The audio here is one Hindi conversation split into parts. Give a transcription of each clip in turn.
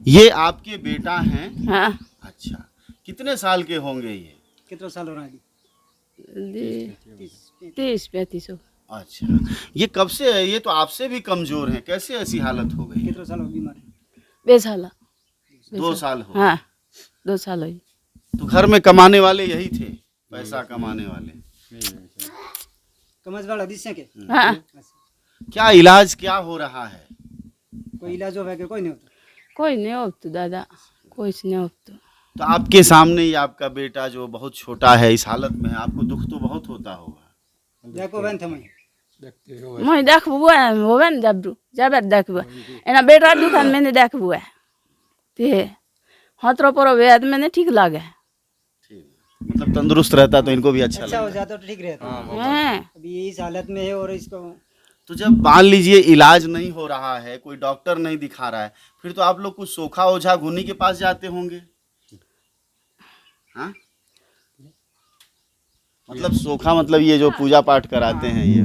ये आपके बेटा हैं? हाँ। अच्छा, कितने साल के होंगे ये? कितना साल हो रहा है? 30-35 हो। अच्छा, ये कब से है? ये तो आपसे भी कमजोर हैं, कैसे ऐसी हालत हो गई? कितना साल हो बीमारी? 2 साल। 2 साल हो? हाँ 2 साल हुई। तो घर में कमाने वाले यही थे, पैसा कमाने वाले? कमज वाला दिस के हाँ। क्या इलाज क्या हो रहा है? कोई इलाज हो कि कोई नहीं होता? कोई नहीं होता दादा, कोई नहीं होता। तो आपके सामने ही आपका बेटा जो बहुत छोटा है इस हालत में है, आपको दुख तो बहुत होता होगा। देखो बहन थम मैं देख बुआ वो बन जबरू जबर देख बुआ एना बेटा दुकान मैंने देख बुआ ते हतरो पर वेद मैंने ठीक लगे। मतलब तंदुरुस्त रहता तो इनको भी अच्छा अच्छा हो लगता। जाता तो ठीक रहता। हैं अभी इस हालत में है और इसको तो जब मान लीजिए इलाज नहीं हो रहा है, कोई डॉक्टर नहीं दिखा रहा है, फिर तो आप लोग कुछ सोखा ओझा गुनी के पास जाते होंगे? हाँ, मतलब सोखा मतलब ये जो पूजा पाठ कराते हैं ये?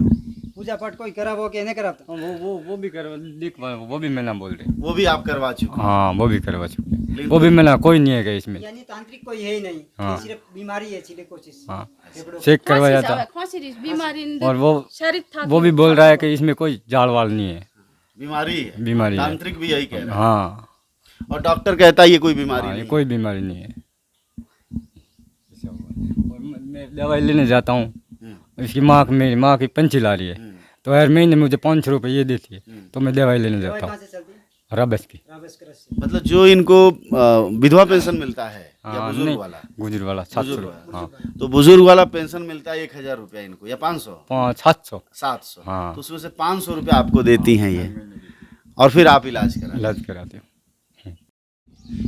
पूजा पाठ कोई करा वो कि नहीं कराता? वो भी करवा लिख वो भी मैं ना बोल रहे। वो भी आप करवा चुके? हाँ वो भी करवा चुके, वो भी मैंने कोई नहीं है इसमें। यानी तांत्रिक कोई है ही नहीं, हाँ। सिर्फ बीमारी है सिलिकोसिस। हाँ चेक करवाया था बीमारी और वो शरीर भी बोल रहा है कि इसमें कोई जाड़ वाल नहीं है, बीमारी है? बीमारी है। तांत्रिक भी यही कह रहा है। हाँ और डॉक्टर कहता है ये कोई बीमारी हाँ, ये नहीं। कोई बीमारी नहीं है। और मैं दवाई लेने जाता हूँ, इसकी मेरी माँ की पंची ला रही है, तो हर महीने मुझे 500 रुपये ये देती है, तो मैं दवाई लेने दवाई जाता कहाँ हूँ से चलती है? रबस की। राबस क्रस से। मतलब जो इनको विधवा पेंशन मिलता है या हाँ बुजुर्ग नहीं वाला? गुजर वाला 700 बुजुर्ग रुपये। हाँ तो बुजुर्ग वाला पेंशन मिलता है 1000 रुपया इनको या 500? 700 700? हाँ। तो उसमें से 500 रुपया आपको देती हैं ये, और फिर आप इलाज करा? इलाज कराते हो।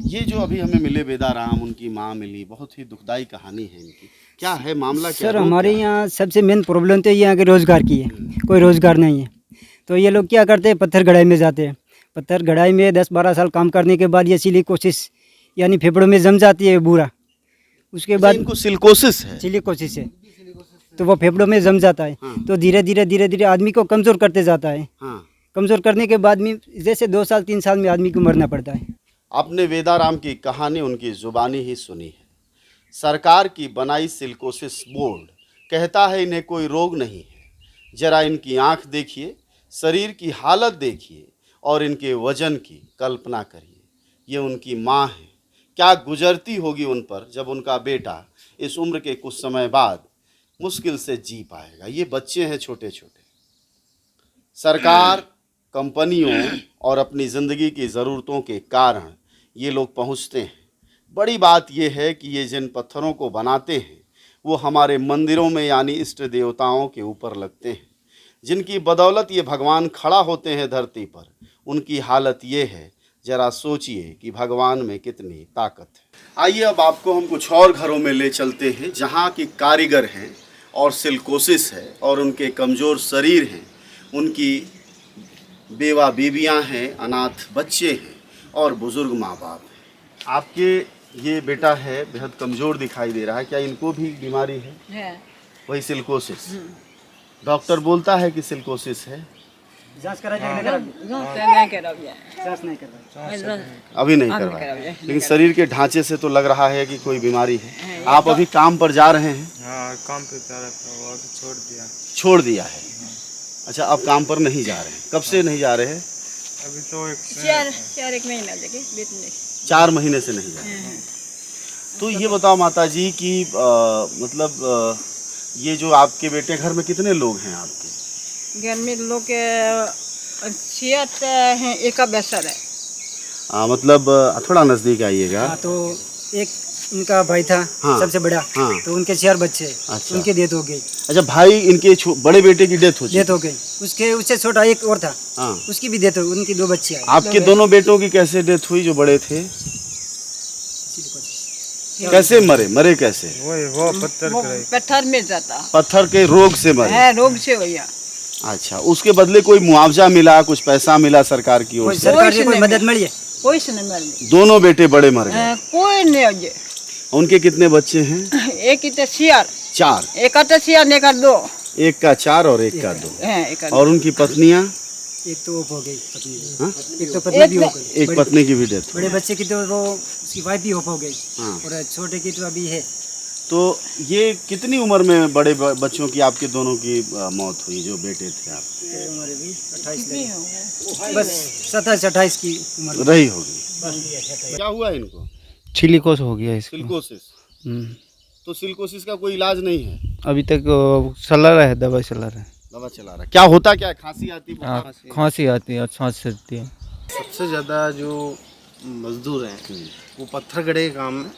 ये जो अभी हमें मिले बेदाराम, उनकी माँ मिली, बहुत ही दुखदाई कहानी है इनकी। क्या है मामला? क्या सर रोग हमारे क्या है? यहाँ सबसे मेन प्रॉब्लम तो यहाँ के रोज़गार की है, कोई रोज़गार नहीं है। तो ये लोग क्या करते हैं, पत्थर गढ़ाई में जाते हैं। पत्थर गढ़ाई में 10-12 साल काम करने के बाद ये सिलिकोसिस यानी फेफड़ों में जम जाती है बूरा। उसके अच्छा, बाद इनको सिलिकोसिस है? सिलिकोसिस है तो वो फेफड़ों में जम जाता है। हाँ। तो धीरे धीरे आदमी को कमज़ोर करते जाता है। हाँ। कमज़ोर करने के बाद में जैसे 2 साल 3 साल में आदमी को मरना पड़ता है। आपने वेदाराम की कहानी उनकी जुबानी ही सुनी है। सरकार की बनाई सिलिकोसिस बोर्ड कहता है इन्हें कोई रोग नहीं है। जरा इनकी आंख देखिए, शरीर की हालत देखिए और इनके वजन की कल्पना करिए। ये उनकी माँ है, क्या गुजरती होगी उन पर जब उनका बेटा इस उम्र के कुछ समय बाद मुश्किल से जी पाएगा। ये बच्चे हैं छोटे छोटे। सरकार, कंपनियों और अपनी ज़िंदगी की ज़रूरतों के कारण ये लोग पहुँचते हैं। बड़ी बात यह है कि ये जिन पत्थरों को बनाते हैं वो हमारे मंदिरों में यानी इष्ट देवताओं के ऊपर लगते हैं। जिनकी बदौलत ये भगवान खड़ा होते हैं धरती पर, उनकी हालत ये है, जरा सोचिए कि भगवान में कितनी ताकत है। आइए अब आपको हम कुछ और घरों में ले चलते हैं जहाँ की कारीगर हैं और सिलिकोसिस है और उनके कमज़ोर शरीर हैं, उनकी बेवा बीबियाँ हैं, अनाथ बच्चे हैं और बुज़ुर्ग माँ बाप हैं। आपके ये बेटा है बेहद कमज़ोर दिखाई दे रहा है, क्या इनको भी बीमारी है? वही सिलिकोसिस? डॉक्टर बोलता है कि सिलिकोसिस है? जांच करा जाए नहीं कराया। जांच नहीं करवाई अभी नहीं करवाया, लेकिन शरीर के ढांचे से तो लग रहा है कि कोई बीमारी है। आप अभी काम पर जा रहे हैं? हाँ काम पे जा रहा था, वो अभी छोड़ दिया। छोड़ दिया है? अच्छा, अब काम पर नहीं जा रहे हैं? कब से नहीं जा रहे हैं? अभी तो एक महीना लगे बेटने 4 महीने से नहीं जा रहे हैं। तो ये बताओ माता जी कि मतलब ये जो आपके बेटे, घर में कितने लोग हैं आपके? घर में लोग के 6 हैं, एक का बेसर है। मतलब थोड़ा नज़दीक आइएगा। हाँ, तो एक इनका भाई था। हाँ। सबसे बड़ा। हाँ। तो उनके 4 बच्चे। अच्छा। उनकी डेथ हो गई। अच्छा, भाई इनके बड़े बेटे की डेथ हो गई। उसके उससे छोटा एक और था। हाँ। उसकी भी डेथ हो गई। उनकी 2 बच्चियाँ। आपके दोनों बेटों की कैसे डेथ हुई जो बड़े थे? कैसे मरे कैसे? वो पत्थर में जाता, पत्थर के रोग से मरे? है रोग से भैया। अच्छा, उसके बदले कोई मुआवजा मिला, कुछ पैसा मिला सरकार की ओर से? सरकार से कोई मदद मिली है? कोई से नहीं मिली। दोनों बेटे बड़े मर गए? कोई नहीं हो। उनके कितने बच्चे हैं? एक इतने 4, एक आता 4 एक 2, एक का 4 और एक का 2। एक और उनकी पत्नियां? एक तो ऑफ हो गई पत्नी, हाँ? एक तो पत्नी भी हो गई, एक पत्नी की भी डेथ। बड़े बच्चे की तो वो उसकी वाइफ भी ऑफ हो गई, हाँ। और छोटे की तो अभी है। तो ये कितनी उम्र में बड़े बच्चों की आपके दोनों की मौत हुई, जो बेटे थे आप? उम्र भी 28 बस 27-28 की उम्र रही होगी। क्या हुआ इनको? छिलिकोस हो गया इसको। सिलिकोसिस। हम्म, तो सिलिकोसिस का कोई इलाज नहीं है? अभी तक चला रहा है, दवाई चला रहा है। दवा चला रहा है। क्या होता क्या है? खांसी आती है? हाँ, खांसी आती है, सांस चलती है। सबसे ज़्यादा जो मजदूर हैं वो पत्थर गड़े के काम में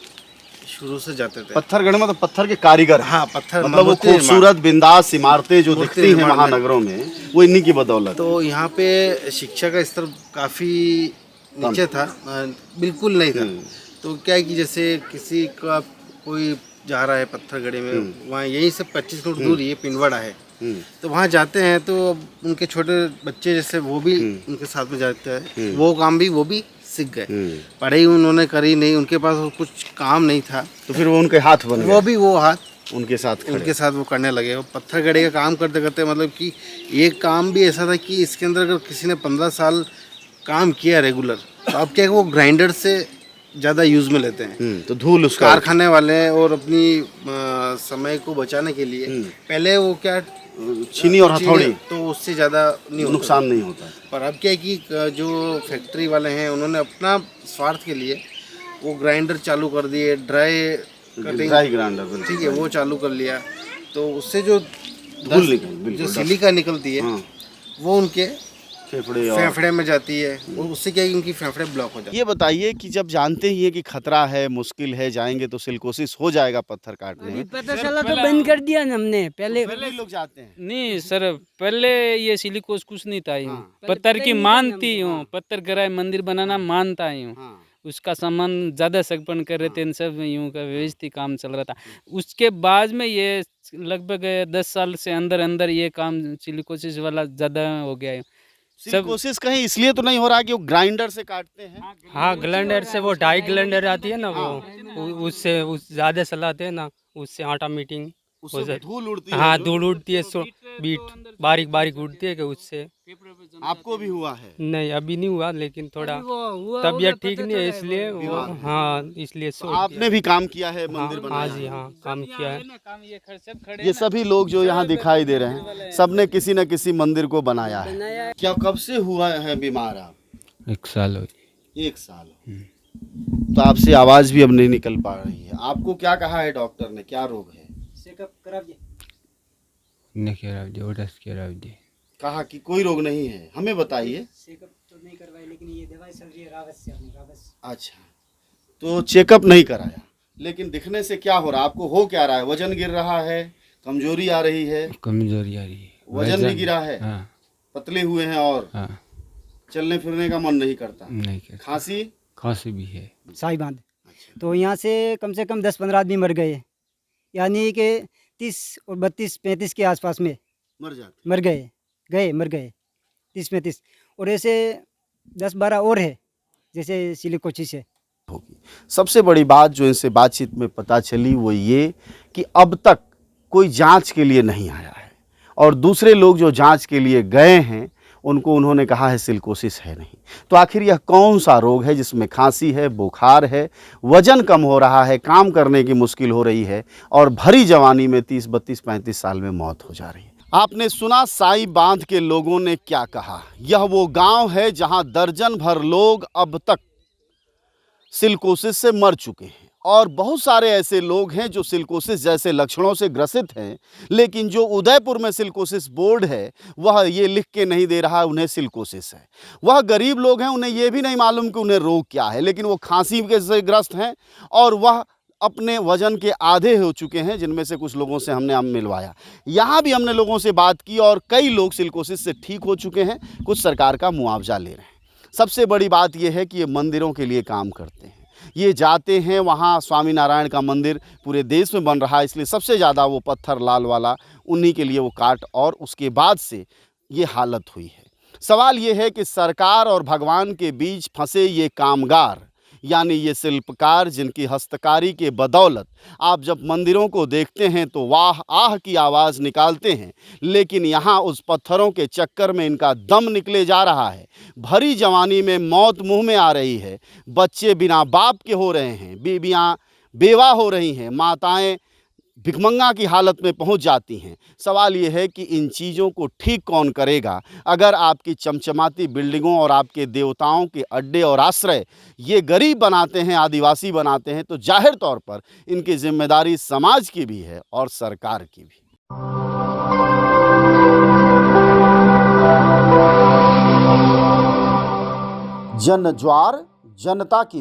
शुरू से जाते थे। पत्थर गढ़ में तो पत्थर के कारीगर हैं। हाँ, पत्थर मतलब वो मूर्ति निर्माण। खूबसूरत बिंदास इमारतें जो मूर्ति दिखती हैं निर्माण महानगरों में, वो इन्हीं की बदौलत है। तो यहाँ पे शिक्षा का स्तर काफ़ी नीचे था, बिल्कुल नहीं था। तो क्या है कि जैसे किसी का कोई जा रहा है पत्थर गड़े में, वहाँ यहीं से 25 किलोमीटर दूर ये पिंडवाड़ा है, तो वहाँ जाते हैं तो उनके छोटे बच्चे जैसे वो भी उनके साथ में जाते हैं, वो काम भी वो भी सीख गए। पढ़ाई उन्होंने करी नहीं, उनके पास कुछ काम नहीं था, तो फिर वो उनके हाथ बन वो गए, भी वो हाथ उनके साथ खड़े। उनके साथ वो करने लगे। वो पत्थर गड़े का काम करते करते मतलब कि ये काम भी ऐसा था कि इसके अंदर अगर किसी ने 15 साल काम किया रेगुलर, तो अब क्या है कि वो ग्राइंडर से ज़्यादा यूज़ में लेते हैं। तो धूल उसका कारखाने वाले और अपनी समय को बचाने के लिए पहले वो क्या छीनी और हथौड़ी, तो उससे ज़्यादा नहीं होता। नुकसान नहीं होता। पर अब क्या है कि जो फैक्ट्री वाले हैं उन्होंने अपना स्वार्थ के लिए वो ग्राइंडर चालू कर दिए, ड्राई कटिंग, ड्राई ग्राइंडर, ठीक है, वो चालू कर लिया। तो उससे जो धूल निकल, बिल्कुल जो सिलिका निकलती है हाँ। वो उनके फेफड़े और फेफड़े में जाती है, और उससे क्या है कि उनकी फेफड़े ब्लॉक हो जाते हैं। ये बताइए कि जब जानते ही है कि खतरा है, मुश्किल है, जाएंगे तो सिलिकोसिस हो जाएगा पत्थर काटने में, पता चला तो बंद कर दिया ना हमने पहले। फिर भी लोग जाते हैं। नहीं सर, पहले ये सिलिकोस कुछ नहीं था यूँ। हाँ। पत्थर की मानती हूँ, पत्थर गराय मंदिर बनाना मानता हूँ। हाँ। उसका सामान ज़्यादा सगपन कर रहे थे, इन सब यूँ का व्यवस्थित काम चल रहा था। उसके बाद में ये लगभग 10 साल से अंदर अंदर ये काम सिलिकोसिस वाला ज़्यादा हो गया है। सिलिकोसिस कहीं इसलिए तो नहीं हो रहा कि वो ग्राइंडर से काटते हैं? हाँ, ग्लैंडर से वो डाई ग्लैंडर आती है ना, वो उससे ज़्यादा चलाते हैं ना, उससे आटा मीटिंग उससे धूल उड़ती है। हाँ, जो- धूल उड़ती है, सो बीट बारीक बारीक उड़ती है कि उससे। आपको भी हुआ है? नहीं, अभी नहीं हुआ, लेकिन थोड़ा तबीयत ठीक नहीं है इसलिए हाँ, इसलिए तो आपने भी काम किया है, मंदिर हाँ बनाया जी, है। हाँ, काम किया है। ये सभी लोग जो यहाँ दिखाई दे रहे हैं, सबने किसी न किसी मंदिर को बनाया है। क्या कब से हुआ है बीमार आप? 1 साल हो गया। 1 साल। तो आपसे आवाज भी अब नहीं निकल पा रही है। आपको क्या कहा है डॉक्टर ने, क्या रोग है? चेकअप करा दिया, ने करा दिया, टेस्ट करा दिया। कहा कि कोई रोग नहीं है, हमें बताइए। चेकअप तो नहीं करवाई, लेकिन ये दवाई चल रही है रावत से अपने का बस। अच्छा, तो चेकअप नहीं कराया, लेकिन दिखने से क्या हो रहा है? आपको हो क्या रहा है? वजन गिर रहा है, कमजोरी आ रही है, कमजोरी आ रही है, वजन भी गिरा है, हाँ पतले हुए हैं और हाँ, चलने फिरने का मन नहीं करता, नहीं करता। खांसी? खांसी भी है। साई बांध, तो यहाँ से कम 10-15 आदमी मर गए, यानी कि 30 और 32-35 के आसपास में मर जाते। मर गए 30-35, और ऐसे 10-12 और है जैसे सिलिकोसिस है। सबसे बड़ी बात जो इनसे बातचीत में पता चली वो ये कि अब तक कोई जांच के लिए नहीं आया है, और दूसरे लोग जो जांच के लिए गए हैं उनको उन्होंने कहा है सिलिकोसिस है नहीं। तो आखिर यह कौन सा रोग है जिसमें खांसी है, बुखार है, वजन कम हो रहा है, काम करने की मुश्किल हो रही है, और भरी जवानी में 30, 32, 35 साल में मौत हो जा रही है? आपने सुना साई बांध के लोगों ने क्या कहा। यह वो गांव है जहां दर्जन भर लोग अब तक सिलिकोसिस से मर चुके हैं, और बहुत सारे ऐसे लोग हैं जो सिलिकोसिस जैसे लक्षणों से ग्रसित हैं, लेकिन जो उदयपुर में सिलिकोसिस बोर्ड है वह ये लिख के नहीं दे रहा उन्हें सिलिकोसिस है। वह गरीब लोग हैं, उन्हें ये भी नहीं मालूम कि उन्हें रोग क्या है, लेकिन वो खांसी के से ग्रस्त हैं, और वह अपने वजन के आधे हो चुके हैं, जिनमें से कुछ लोगों से हमने मिलवाया। यहाँ भी हमने लोगों से बात की, और कई लोग सिलिकोसिस से ठीक हो चुके हैं, कुछ सरकार का मुआवजा ले रहे हैं। सबसे बड़ी बात यह है कि ये मंदिरों के लिए काम करते हैं, ये जाते हैं वहाँ। स्वामी नारायण का मंदिर पूरे देश में बन रहा है, इसलिए सबसे ज़्यादा वो पत्थर लाल वाला उन्हीं के लिए वो काट, और उसके बाद से ये हालत हुई है। सवाल ये है कि सरकार और भगवान के बीच फंसे ये कामगार, यानी ये शिल्पकार जिनकी हस्तकारी के बदौलत आप जब मंदिरों को देखते हैं तो वाह आह की आवाज़ निकालते हैं, लेकिन यहाँ उस पत्थरों के चक्कर में इनका दम निकले जा रहा है। भरी जवानी में मौत मुंह में आ रही है, बच्चे बिना बाप के हो रहे हैं, बीवियाँ बेवा हो रही हैं, माताएं भिखमंगा की हालत में पहुंच जाती हैं। सवाल ये है कि इन चीज़ों को ठीक कौन करेगा? अगर आपकी चमचमाती बिल्डिंगों और आपके देवताओं के अड्डे और आश्रय ये गरीब बनाते हैं, आदिवासी बनाते हैं, तो जाहिर तौर पर इनकी जिम्मेदारी समाज की भी है और सरकार की भी। जन ज्वार जनता की